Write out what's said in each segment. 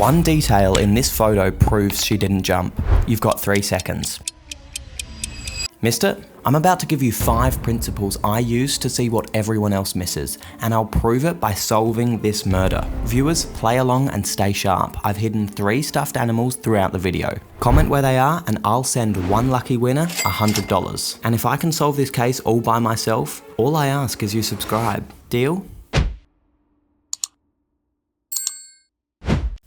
One detail in this photo proves she didn't jump. You've got 3 seconds. Missed it? I'm about to give you 5 principles I use to see what everyone else misses, and I'll prove it by solving this murder. Viewers, play along and stay sharp. I've hidden 3 stuffed animals throughout the video. Comment where they are and I'll send one lucky winner $100. And if I can solve this case all by myself, all I ask is you subscribe. Deal?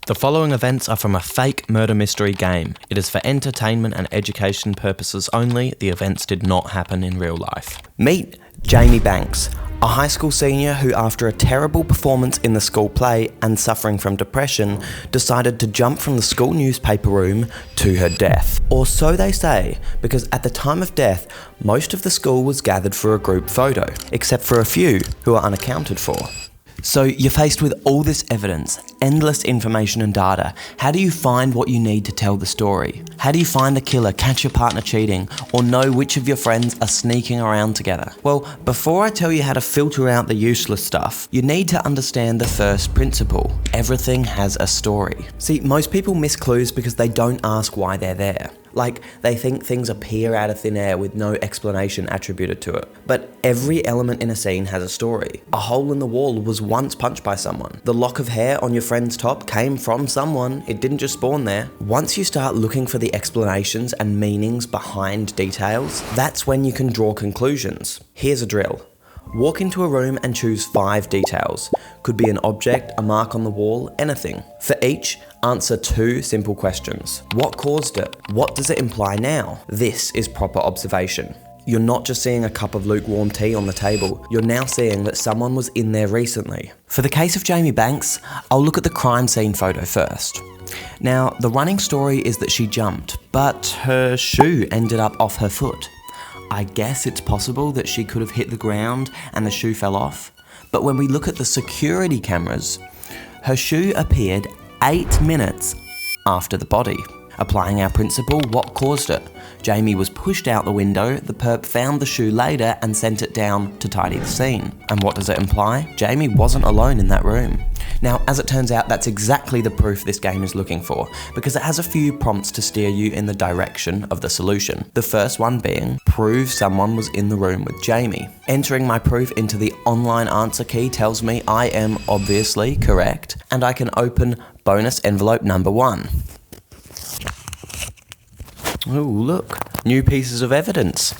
The following events are from a fake murder mystery game. It is for entertainment and education purposes only. The events did not happen in real life. Meet Jamie Banks, a high school senior who, after a terrible performance in the school play and suffering from depression, decided to jump from the school newspaper room to her death. Or so they say, because at the time of death, most of the school was gathered for a group photo, except for a few who are unaccounted for. So you're faced with all this evidence, endless information and data. How do you find what you need to tell the story? How do you find the killer, catch your partner cheating, or know which of your friends are sneaking around together? Well, before I tell you how to filter out the useless stuff, you need to understand the first principle. Everything has a story. See, most people miss clues because they don't ask why they're there. Like, they think things appear out of thin air with no explanation attributed to it. But every element in a scene has a story. A hole in the wall was once punched by someone. The lock of hair on your friend's top came from someone. It didn't just spawn there. Once you start looking for the explanations and meanings behind details, that's when you can draw conclusions. Here's a drill. Walk into a room and choose 5 details. Could be an object, a mark on the wall, anything. For each, answer 2 simple questions. What caused it? What does it imply now? This is proper observation. You're not just seeing a cup of lukewarm tea on the table, you're now seeing that someone was in there recently. For the case of Jamie Banks, I'll look at the crime scene photo first. Now, the running story is that she jumped, but her shoe ended up off her foot. I guess it's possible that she could have hit the ground and the shoe fell off. But when we look at the security cameras, her shoe appeared 8 minutes after the body. Applying our principle, what caused it? Jamie was pushed out the window, the perp found the shoe later and sent it down to tidy the scene. And what does it imply? Jamie wasn't alone in that room. Now, as it turns out, that's exactly the proof this game is looking for, because it has a few prompts to steer you in the direction of the solution. The first one being, prove someone was in the room with Jamie. Entering my proof into the online answer key tells me I am obviously correct, and I can open bonus envelope number 1. Oh, look, new pieces of evidence.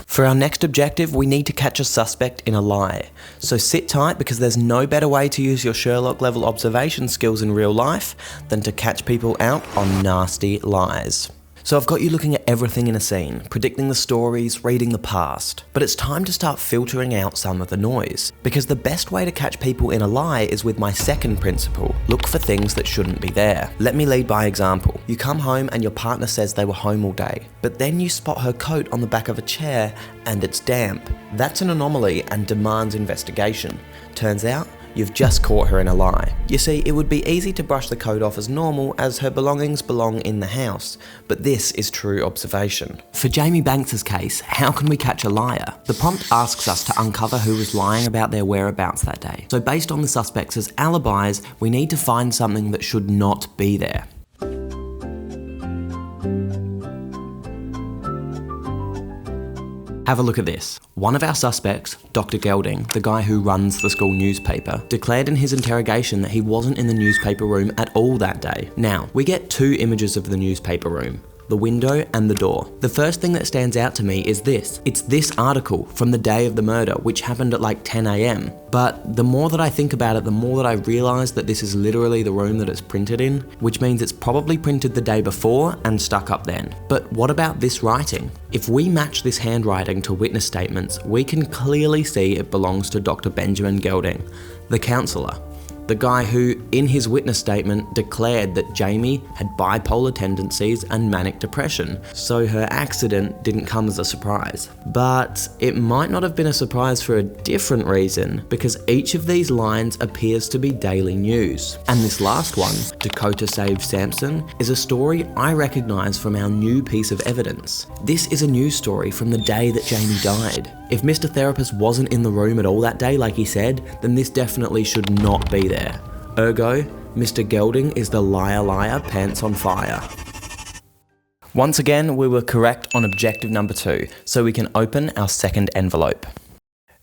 For our next objective, we need to catch a suspect in a lie. So sit tight, because there's no better way to use your Sherlock level observation skills in real life than to catch people out on nasty lies. So I've got you looking at everything in a scene, predicting the stories, reading the past. But it's time to start filtering out some of the noise, because the best way to catch people in a lie is with my second principle. Look for things that shouldn't be there. Let me lead by example. You come home and your partner says they were home all day, but then you spot her coat on the back of a chair and it's damp. That's an anomaly and demands investigation. Turns out, you've just caught her in a lie. You see, it would be easy to brush the coat off as normal, as her belongings belong in the house, but this is true observation. For Jamie Banks' case, how can we catch a liar? The prompt asks us to uncover who was lying about their whereabouts that day. So based on the suspects' alibis, we need to find something that should not be there. Have a look at this. One of our suspects, Dr. Gelding, the guy who runs the school newspaper, declared in his interrogation that he wasn't in the newspaper room at all that day. Now, we get 2 images of the newspaper room. The window and the door. The first thing that stands out to me is this. It's this article from the day of the murder, which happened at like 10 AM. But the more that I think about it, the more that I realise that this is literally the room that it's printed in, which means it's probably printed the day before and stuck up then. But what about this writing? If we match this handwriting to witness statements, we can clearly see it belongs to Dr. Benjamin Gelding, the counsellor. The guy who, in his witness statement, declared that Jamie had bipolar tendencies and manic depression, so her accident didn't come as a surprise. But it might not have been a surprise for a different reason, because each of these lines appears to be daily news. And this last one, Dakota saved Samson, is a story I recognise from our new piece of evidence. This is a news story from the day that Jamie died. If Mr. Therapist wasn't in the room at all that day, like he said, then this definitely should not be there. Ergo, Mr. Gelding is the liar liar pants on fire. Once again, we were correct on objective number 2, so we can open our second envelope.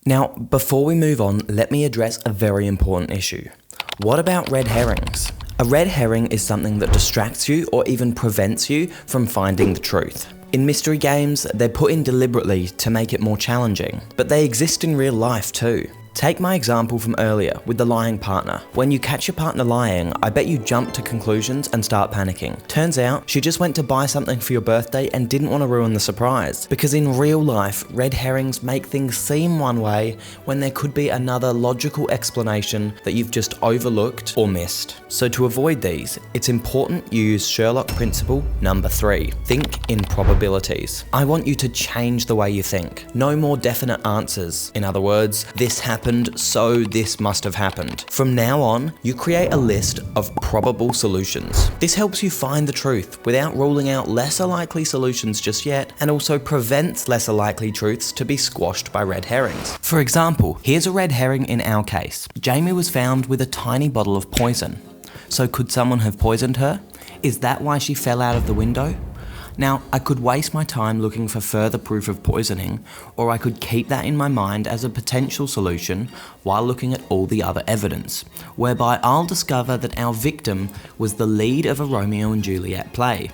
Now, before we move on, let me address a very important issue. What about red herrings? A red herring is something that distracts you or even prevents you from finding the truth. In mystery games, they're put in deliberately to make it more challenging, but they exist in real life too. Take my example from earlier with the lying partner. When you catch your partner lying, I bet you jump to conclusions and start panicking. Turns out, she just went to buy something for your birthday and didn't want to ruin the surprise. Because in real life, red herrings make things seem one way when there could be another logical explanation that you've just overlooked or missed. So to avoid these, it's important you use Sherlock principle number 3. Think in probabilities. I want you to change the way you think. No more definite answers. In other words, this happened, so this must have happened. From now on, you create a list of probable solutions. This helps you find the truth without ruling out lesser likely solutions just yet, and also prevents lesser likely truths to be squashed by red herrings. For example, here's a red herring in our case. Jamie was found with a tiny bottle of poison. So could someone have poisoned her? Is that why she fell out of the window? Now, I could waste my time looking for further proof of poisoning, or I could keep that in my mind as a potential solution while looking at all the other evidence, whereby I'll discover that our victim was the lead of a Romeo and Juliet play,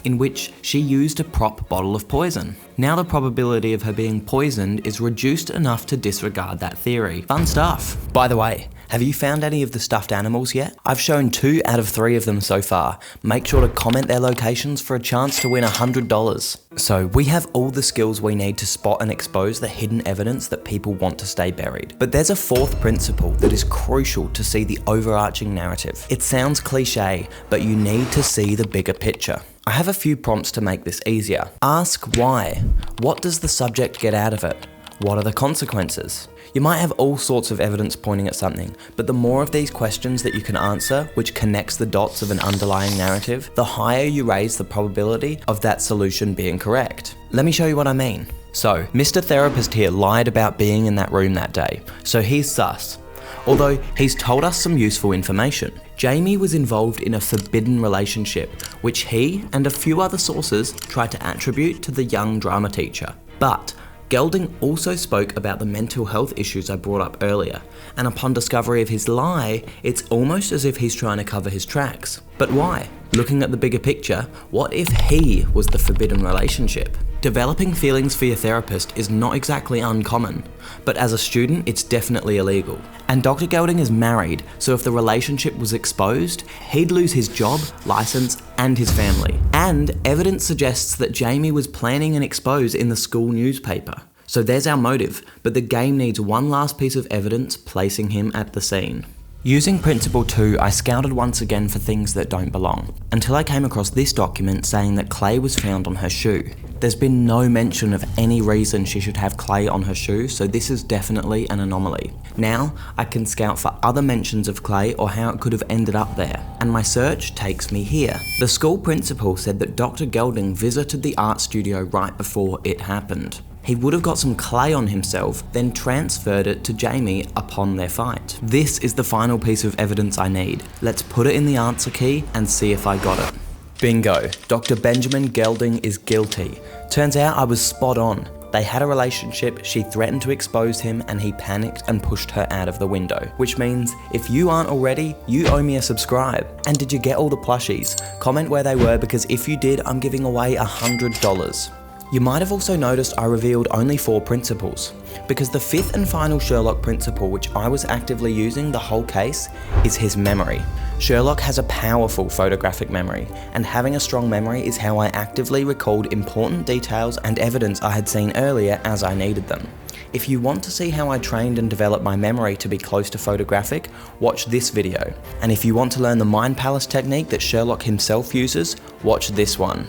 in which she used a prop bottle of poison. Now the probability of her being poisoned is reduced enough to disregard that theory. Fun stuff. By the way, have you found any of the stuffed animals yet? I've shown 2 out of 3 of them so far. Make sure to comment their locations for a chance to win $100. So we have all the skills we need to spot and expose the hidden evidence that people want to stay buried. But there's a 4th principle that is crucial to see the overarching narrative. It sounds cliche, but you need to see the bigger picture. I have a few prompts to make this easier. Ask why. What does the subject get out of it? What are the consequences? You might have all sorts of evidence pointing at something, but the more of these questions that you can answer, which connects the dots of an underlying narrative, the higher you raise the probability of that solution being correct. Let me show you what I mean. So, Mr. Therapist here lied about being in that room that day, so he's sus. Although he's told us some useful information. Jamie was involved in a forbidden relationship, which he and a few other sources tried to attribute to the young drama teacher. But Gelding also spoke about the mental health issues I brought up earlier, and upon discovery of his lie, it's almost as if he's trying to cover his tracks. But why? Looking at the bigger picture, what if he was the forbidden relationship? Developing feelings for your therapist is not exactly uncommon, but as a student, it's definitely illegal. And Dr. Gelding is married, so if the relationship was exposed, he'd lose his job, license, and his family. And evidence suggests that Jamie was planning an expose in the school newspaper. So there's our motive, but the game needs one last piece of evidence placing him at the scene. Using Principle 2, I scouted once again for things that don't belong, until I came across this document saying that clay was found on her shoe. There's been no mention of any reason she should have clay on her shoe, so this is definitely an anomaly. Now, I can scout for other mentions of clay or how it could have ended up there, and my search takes me here. The school principal said that Dr. Gelding visited the art studio right before it happened. He would have got some clay on himself, then transferred it to Jamie upon their fight. This is the final piece of evidence I need. Let's put it in the answer key and see if I got it. Bingo, Dr. Benjamin Gelding is guilty. Turns out I was spot on. They had a relationship, she threatened to expose him, and he panicked and pushed her out of the window. Which means, if you aren't already, you owe me a subscribe. And did you get all the plushies? Comment where they were, because if you did, I'm giving away $100. You might have also noticed I revealed only 4 principles, because the 5th and final Sherlock principle, which I was actively using the whole case, is his memory. Sherlock has a powerful photographic memory, and having a strong memory is how I actively recalled important details and evidence I had seen earlier as I needed them. If you want to see how I trained and developed my memory to be close to photographic, watch this video. And if you want to learn the Mind Palace technique that Sherlock himself uses, watch this one.